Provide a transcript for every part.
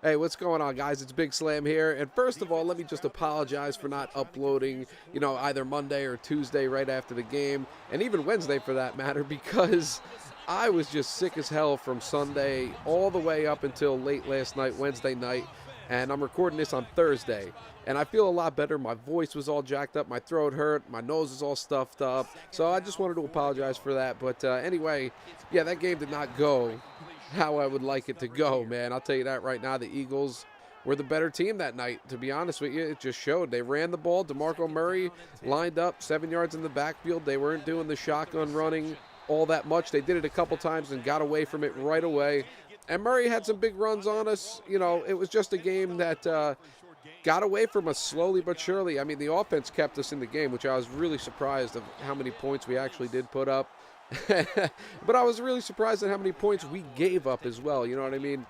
Hey, what's going on, guys? It's Big Slam here. And first of all, let me just apologize for not uploading, either Monday or Tuesday right after the game, and even Wednesday for that matter, because I was just sick as hell from Sunday all the way up until late last night, Wednesday night. And I'm recording this on Thursday. And I feel a lot better. My voice was all jacked up. My throat hurt. My nose is all stuffed up. So I just wanted to apologize for that. But anyway, yeah, that game did not go how I would like it to go, man. I'll tell you that right now. The Eagles were the better team that night, to be honest with you. It just showed. They ran the ball. DeMarco Murray lined up 7 yards in the backfield. They weren't doing the shotgun running all that much. They did it a couple times and got away from it right away. And Murray had some big runs on us. It was just a game that got away from us slowly but surely. I mean, the offense kept us in the game, which I was really surprised of how many points we actually did put up. But I was really surprised at how many points we gave up as well. You know what I mean?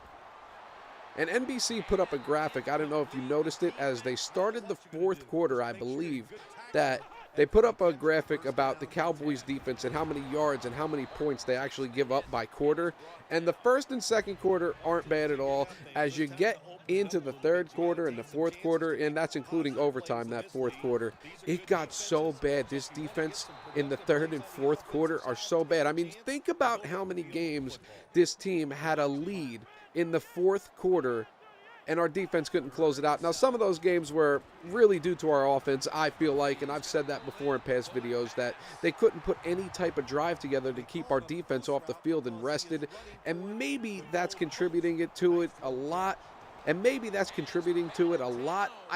And NBC put up a graphic. I don't know if you noticed it. As they started the fourth quarter, I believe, that they put up a graphic about the Cowboys defense and how many yards and how many points they actually give up by quarter. And the first and second quarter aren't bad at all. As you get into the third quarter and the fourth quarter, and that's including overtime, that fourth quarter, it got so bad. This defense in the third and fourth quarter are so bad. I mean, think about how many games this team had a lead in the fourth quarter and our defense couldn't close it out. Now, some of those games were really due to our offense, I feel like, and I've said that before in past videos, that they couldn't put any type of drive together to keep our defense off the field and rested, and maybe that's contributing to it a lot. I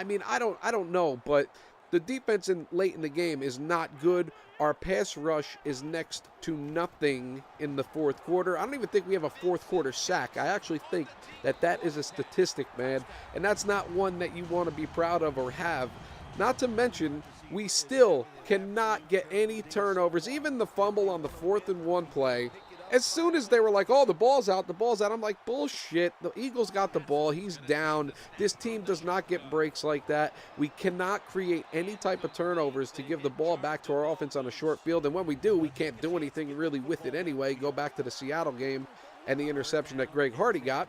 mean, I don't know, but the defense late in the game is not good. Our pass rush is next to nothing in the fourth quarter. I don't even think we have a fourth quarter sack. I actually think that is a statistic, man, and that's not one that you want to be proud of or have. Not to mention, we still cannot get any turnovers. Even the fumble on the 4th-and-1 play, as soon as they were like, oh, the ball's out, I'm like, bullshit. The Eagles got the ball. He's down. This team does not get breaks like that. We cannot create any type of turnovers to give the ball back to our offense on a short field. And when we do, we can't do anything really with it anyway. Go back to the Seattle game and the interception that Greg Hardy got.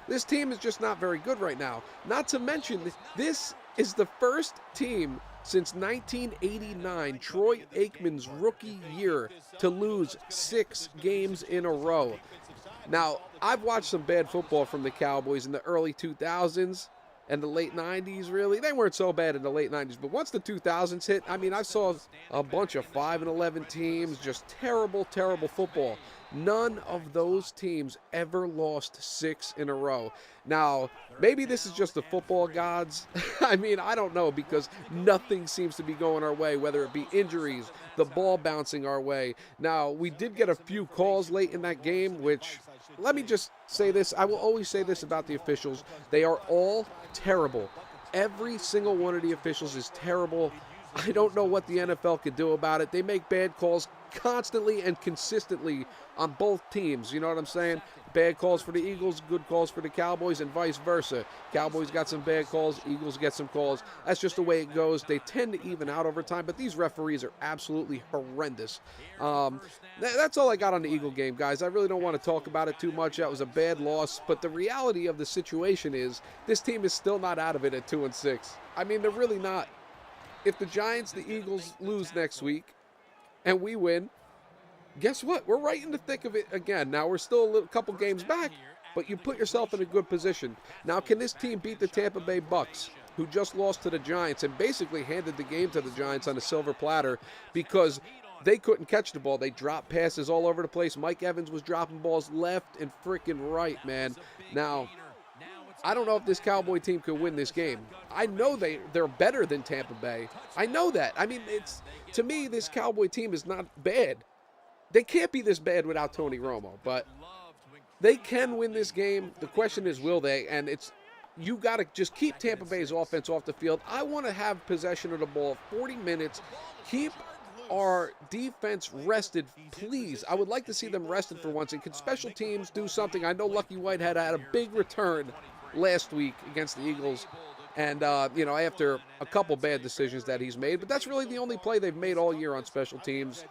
This team is just not very good right now. Not to mention, this is the first team since 1989, Troy Aikman's rookie year, to lose 6 games in a row. Now, I've watched some bad football from the Cowboys in the early 2000s and the late 90s, really. They weren't so bad in the late 90s, but once the 2000s hit, I mean, I saw a bunch of 5-11 teams, just terrible, terrible football. None of those teams ever lost 6 in a row. Now, maybe this is just the football gods. I mean, I don't know, because nothing seems to be going our way, whether it be injuries, the ball bouncing our way. Now, we did get a few calls late in that game, which, let me just say this. I will always say this about the officials. They are all terrible. Every single one of the officials is terrible. I don't know what the NFL could do about it. They make bad calls constantly and consistently on both teams. You know what I'm saying? Bad calls for the Eagles, good calls for the Cowboys, and vice versa. Cowboys got some bad calls, Eagles get some calls. That's just the way it goes. They tend to even out over time, but these referees are absolutely horrendous. That's all I got on the Eagle game, guys. I really don't want to talk about it too much. That was a bad loss, but the reality of the situation is this team is still not out of it at 2-6. I mean, they're really not. If the Giants, the Eagles lose next week, and we win, guess what? We're right in the thick of it again. Now, we're still a couple games back, but you put yourself in a good position. Now, can this team beat the Tampa Bay Bucs, who just lost to the Giants and basically handed the game to the Giants on a silver platter because they couldn't catch the ball? They dropped passes all over the place. Mike Evans was dropping balls left and freaking right, man. Now, I don't know if this Cowboy team could win this game. I know they're better than Tampa Bay. I know that. I mean, to me, this Cowboy team is not bad. They can't be this bad without Tony Romo, but they can win this game. The question is, will they? And you got to just keep Tampa Bay's offense off the field. I want to have possession of the ball 40 minutes. Keep our defense rested, please. I would like to see them rested for once. And can special teams do something? I know Lucky Whitehead had a big return last week against the Eagles, and after a couple bad decisions that he's made, but that's really the only play they've made all year on special teams,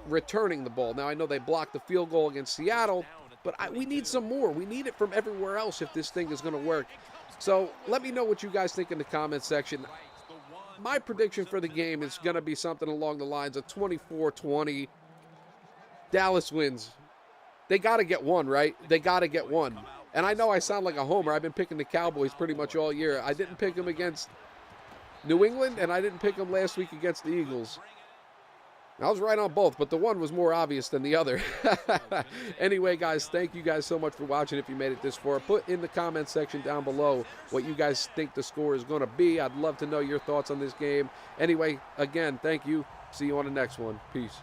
returning the ball. Now, I know they blocked the field goal against Seattle, but we need some more. We need it from everywhere else if this thing is going to work. So let me know what you guys think in the comment section. My prediction for the game is going to be something along the lines of 24-20. Dallas wins. They got to get one, right? They got to get one. And I know I sound like a homer. I've been picking the Cowboys pretty much all year. I didn't pick them against New England, and I didn't pick them last week against the Eagles. I was right on both, but the one was more obvious than the other. Anyway, guys, thank you guys so much for watching. If you made it this far, put in the comment section down below what you guys think the score is going to be. I'd love to know your thoughts on this game. Anyway, again, thank you. See you on the next one. Peace.